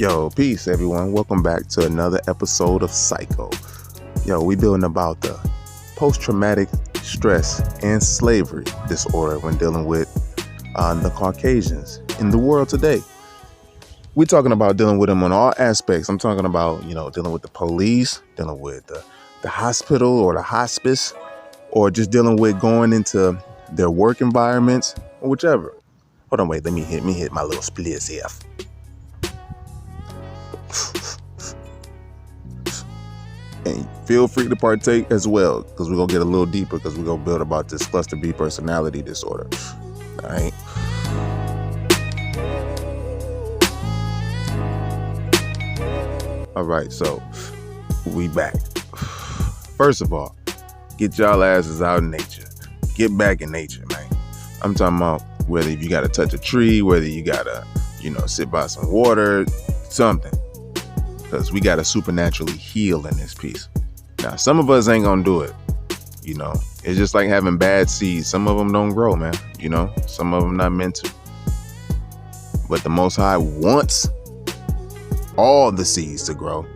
Yo, peace everyone. Welcome back to another episode of Psycho. Yo, we building about the post-traumatic stress and slavery disorder when dealing with the Caucasians in the world today. We're talking about dealing with them on all aspects. I'm talking about, dealing with the police, dealing with the hospital or the hospice, or just dealing with going into their work environments or whichever. Hold on, wait, let me hit my little spliz here. And feel free to partake as well, because we're going to get a little deeper, because we're going to build about this cluster B personality disorder. All right. All right. So we back. First of all, get y'all asses out in nature. Get back in nature, man. I'm talking about whether you got to touch a tree, whether you got to, sit by some water, something. Because we got to supernaturally heal in this piece. Now, some of us ain't going to do it. It's just like having bad seeds. Some of them don't grow, man. Some of them not meant to. But the Most High wants all the seeds to grow.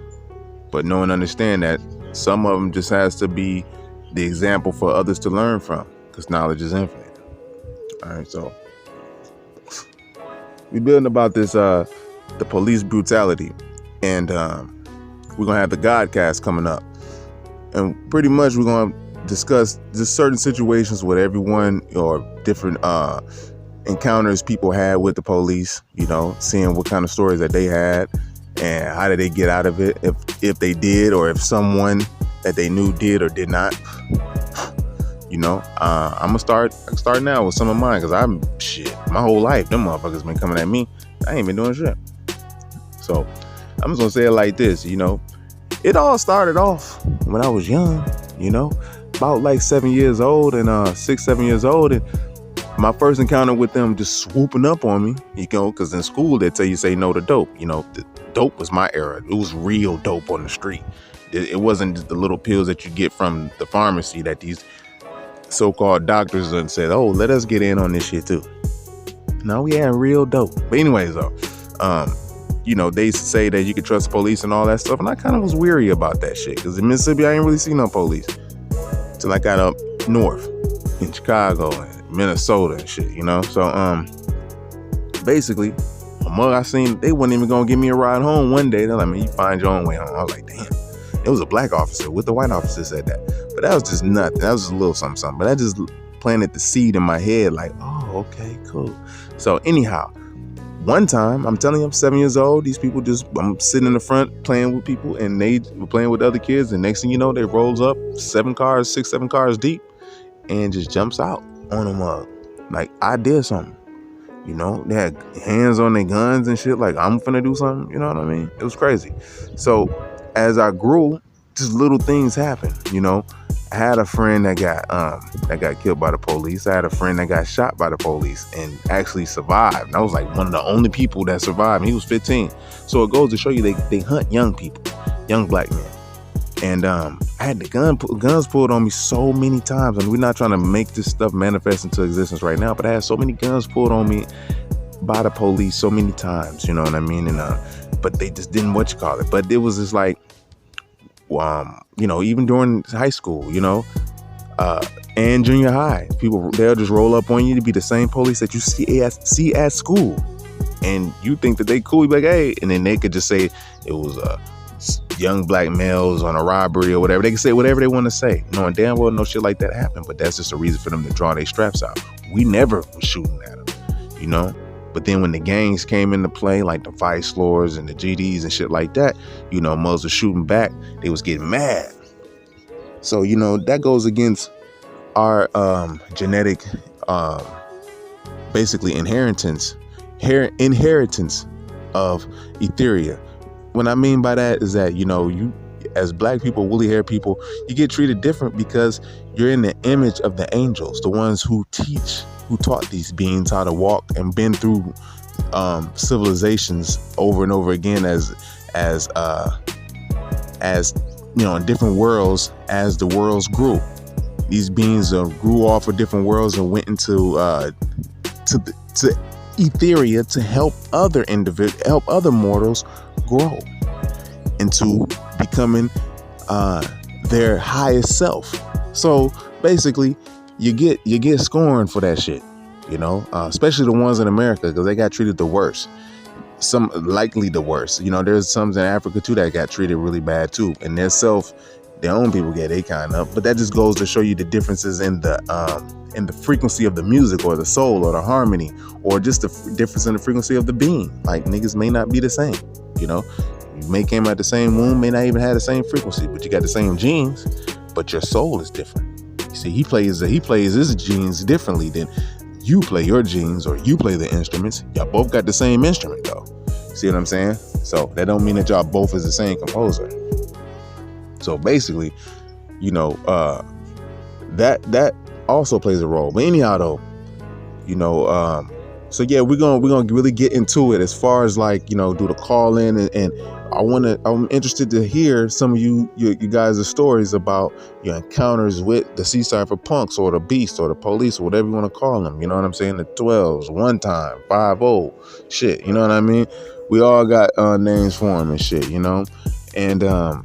But know and understand that some of them just has to be the example for others to learn from. Because knowledge is infinite. All right, so we're building about this, the police brutality. And we're going to have the Godcast coming up. And pretty much we're going to discuss just certain situations with everyone or different encounters people had with the police, seeing what kind of stories that they had and how did they get out of it, if they did, or if someone that they knew did or did not. I'm going to start now with some of mine, because my whole life, them motherfuckers been coming at me. I ain't been doing shit. So I'm just gonna say it like this, it all started off when I was young, about like 7 years old and 6-7 years old. And my first encounter with them just swooping up on me, because in school they tell you say no to dope. The dope was my era. It was real dope on the street. It wasn't just the little pills that you get from the pharmacy that these so-called doctors done said, oh, let us get in on this shit too. No, we had real dope. But anyways, though, they say that you can trust the police and all that stuff. And I kind of was weary about that shit, because in Mississippi, I ain't really seen no police till I got up north in Chicago and Minnesota and shit, So, basically, my mother, I seen, they wasn't even going to give me a ride home one day. They're like, man, you find your own way home. I was like, damn, it was a black officer with the white officer said that. But that was just nothing. That was just a little something. But that just planted the seed in my head like, oh, okay, cool. So anyhow, one time, I'm telling you, I'm 7 years old. These people I'm sitting in the front playing with people, and they were playing with other kids. And next thing you know, they rolls up 7 cars deep, and just jumps out on them like I did something. They had hands on their guns and shit. Like I'm finna do something. You know what I mean? It was crazy. So as I grew, just little things happened. I had a friend that got killed by the police. I had a friend that got shot by the police and actually survived. And I was like one of the only people that survived. And he was 15. So it goes to show you they hunt young people, young black men. And I had the guns pulled on me so many times. And we're not trying to make this stuff manifest into existence right now, but I had so many guns pulled on me by the police so many times. You know what I mean? And but they just didn't But it was just like, even during high school, and junior high, they'll just roll up on you to be the same police that you see at school. And you think that they cool, you be like, hey, and then they could just say it was young black males on a robbery or whatever. They can say whatever they want to say, knowing damn well no shit like that happened. But that's just a reason for them to draw their straps out. We never was shooting at them, But then when the gangs came into play, like the Vice Lords and the GDs and shit like that, mothers were shooting back. They was getting mad. So, that goes against our genetic, basically inheritance of etheria. What I mean by that is that, you as black people, woolly hair people, you get treated different because you're in the image of the angels, the ones who taught these beings how to walk and been through civilizations over and over again as in different worlds as the worlds grew. These beings grew off of different worlds and went into to Etheria to help other mortals grow into becoming their highest self. So basically, you get scorned for that shit, especially the ones in America, because they got treated the worst. Some likely the worst. There's some in Africa too that got treated really bad too, and their own people get they kind of. But that just goes to show you the differences in the frequency of the music, or the soul, or the harmony, or just the difference in the frequency of the being. Like, niggas may not be the same. You may came out the same womb, may not even have the same frequency, but you got the same genes, but your soul is different. You see, he plays his genes differently than you play your genes, or you play the instruments. Y'all both got the same instrument though. See what I'm saying? So that don't mean that y'all both is the same composer. So basically, that also plays a role. But anyhow though, so yeah, we're gonna really get into it as far as do the call in, and I'm interested to hear some of you guys' stories about your encounters with the C-Cipher punks, or the beast, or the police, or whatever you want to call them. You know what I'm saying? The 12s, one time, 5-0, shit. You know what I mean? We all got names for them and shit. And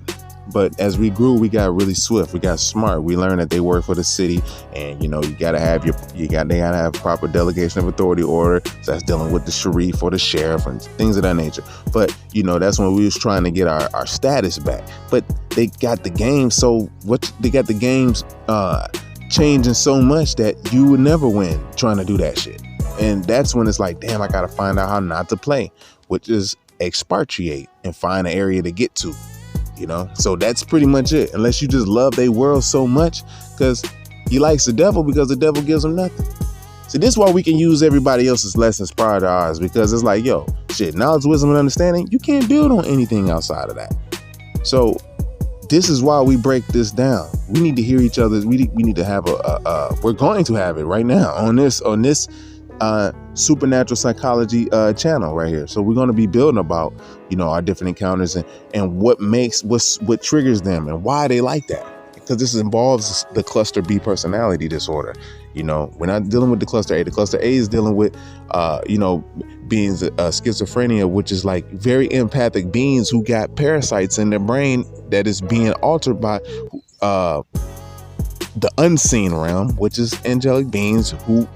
but as we grew, we got really swift. We got smart. We learned that they work for the city, and they gotta have proper delegation of authority order. So that's dealing with the sheriff or the sheriff and things of that nature. But that's when we was trying to get our status back. But they got the game games changing so much that you would never win trying to do that shit. And that's when it's like, damn, I gotta find out how not to play, which is expatriate and find an area to get to. So that's pretty much it. Unless you just love their world so much, because he likes the devil, because the devil gives him nothing. See, this is why we can use everybody else's lessons prior to ours, because it's like, yo, shit, knowledge, wisdom, and understanding, you can't build on anything outside of that. So this is why we break this down. We need to hear each other. We need to have we're going to have it right now on this supernatural psychology channel right here. So we're going to be building about our different encounters and what triggers them and why they like that, because this involves the cluster B personality disorder. We're not dealing with the cluster A. The cluster A is dealing with beings schizophrenia, which is like very empathic beings who got parasites in their brain that is being altered by the unseen realm, which is angelic beings who,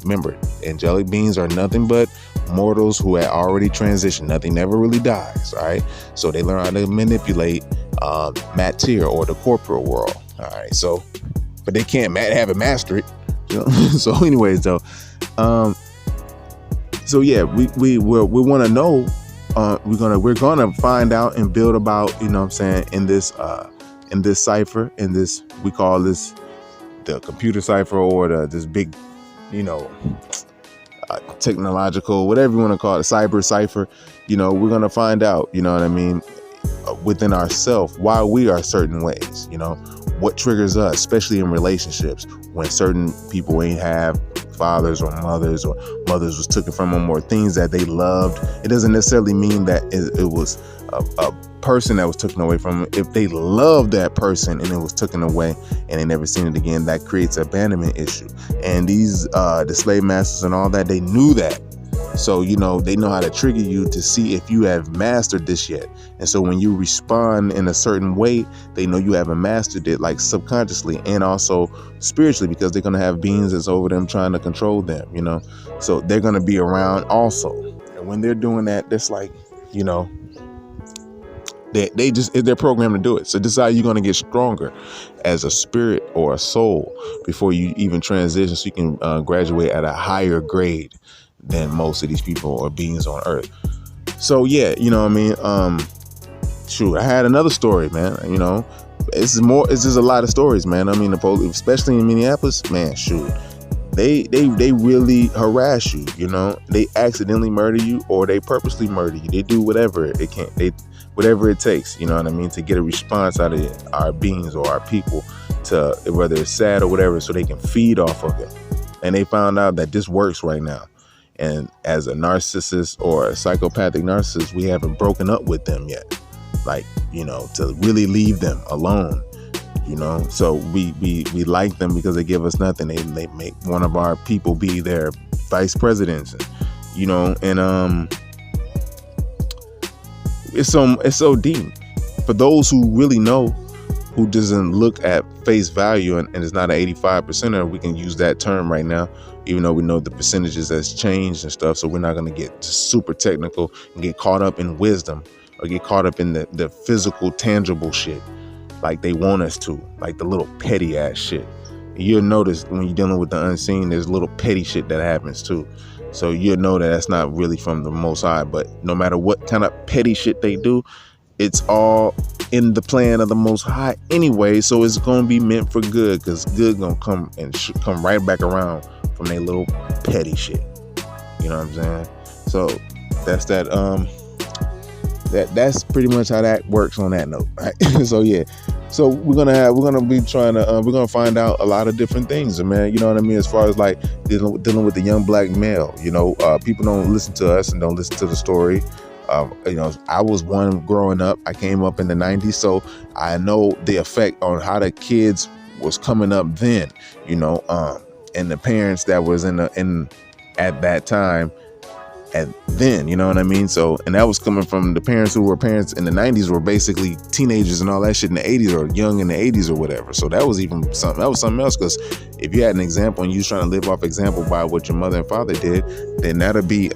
remember, angelic beings are nothing but mortals who had already transitioned. Nothing never really dies, all right? So they learn how to manipulate matter, or the corporeal world, all right? So, but they can't have it master it. So anyways though, so yeah, we want to know, we're gonna find out and build about, in this cipher, in this, we call this the computer cipher, or this big, technological, whatever you want to call it, cyber cipher. We're gonna find out, within ourselves why we are certain ways. What triggers us, especially in relationships, when certain people ain't have fathers, or mothers was taken from them, or things that they loved. It doesn't necessarily mean that it was a person that was taken away from them. If they loved that person and it was taken away and they never seen it again, that creates an abandonment issue. And these the slave masters and all that, they knew that. So, they know how to trigger you to see if you have mastered this yet. And so when you respond in a certain way, they know you haven't mastered it, like subconsciously and also spiritually, because they're going to have beings that's over them trying to control them, so they're going to be around also. And when they're doing that, that's like, they're programmed to do it. So this is how you're going to get stronger as a spirit or a soul before you even transition, so you can graduate at a higher grade than most of these people or beings on earth. So yeah, shoot, I had another story, man. It's just a lot of stories, man. The police, especially in Minneapolis, man, shoot, they really harass you. They accidentally murder you, or they purposely murder you. They do whatever whatever it takes, to get a response out of our beings or our people, to whether it's sad or whatever, so they can feed off of it. And they found out that this works right now. And as a narcissist or a psychopathic narcissist, we haven't broken up with them yet. To really leave them alone, So we like them because they give us nothing. They make one of our people be their vice presidents, and It's so deep. For those who really know, who doesn't look at face value and is not an 85%er, we can use that term right now, even though we know the percentages has changed and stuff. So we're not going to get super technical and get caught up in wisdom or get caught up in the physical, tangible shit like they want us to, like the little petty ass shit. You'll notice when you're dealing with the unseen, there's little petty shit that happens too. So you'll know that that's not really from the Most High. But no matter what kind of petty shit they do, it's all in the plan of the Most High anyway. So it's going to be meant for good, because good going to come and come right back around from their little petty shit. You know what I'm saying? So that's that's pretty much how that works on that note. Right? So yeah. So we're gonna be trying to we're gonna find out a lot of different things, man. You know what I mean? As far as like dealing with the young black male, you know, people don't listen to us and don't listen to the story. You know, I was one growing up. I came up in the 90s, so I know the effect on how the kids was coming up then. You know, and the parents that was in at that time. And then, you know what I mean? So, and that was coming from the parents who were parents in the 90s were basically teenagers and all that shit in the 80s, or young in the 80s or whatever. So that was even something, else. Because if you had an example and you was trying to live off example by what your mother and father did, then that'll be,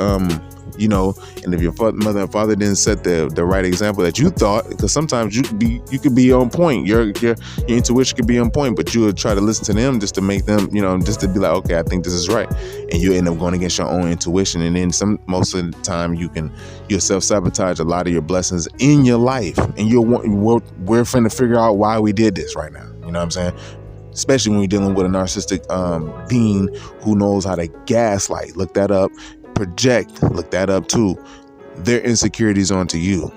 you know, and if your mother and father didn't set the right example that you thought, because sometimes you could be on point, your intuition could be on point, but you would try to listen to them just to make them, you know, just to be like, okay, I think this is right, and you end up going against your own intuition, and then most of the time you'll self-sabotage a lot of your blessings in your life, and we're finna figure out why we did this right now. You know what I'm saying? Especially when you're dealing with a narcissistic being who knows how to gaslight. Look that up. Project, look that up too, their insecurities onto you.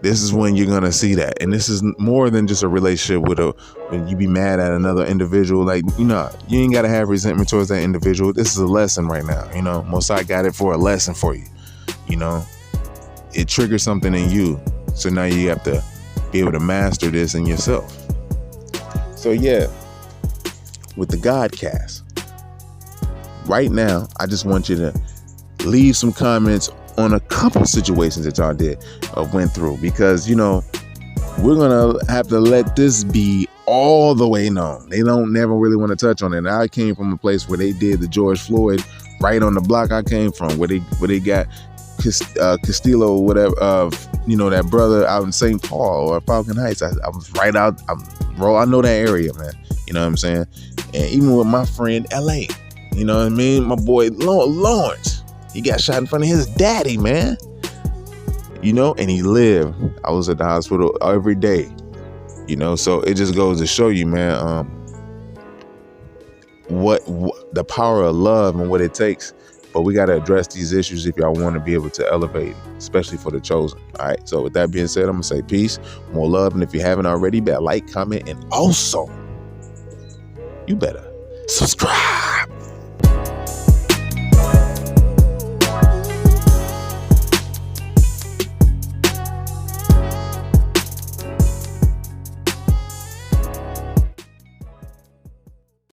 This is when you're gonna see that, and this is more than just a relationship when you be mad at another individual. Like, you know, you ain't gotta have resentment towards that individual. This is a lesson right now. You know, Mosai got it for a lesson for you. You know, it triggers something in you, so now you have to be able to master this in yourself. So yeah, with the Godcast. Right now, I just want you to leave some comments on a couple situations that y'all went through, because, you know, we're going to have to let this be all the way known. They don't never really want to touch on it. And I came from a place where they did the George Floyd right on the block I came from, where they got Castillo, whatever, you know, that brother out in St. Paul or Falcon Heights. I was right out. I know that area, man. You know what I'm saying? And even with my friend LA, you know what I mean? My boy Lawrence, he got shot in front of his daddy, man. You know, and he lived. I was at the hospital every day. You know, so it just goes to show you, man, what the power of love and what it takes. But we got to address these issues if y'all want to be able to elevate, especially for the chosen. All right. So with that being said, I'm going to say peace, more love. And if you haven't already, better like, comment, and also you better subscribe.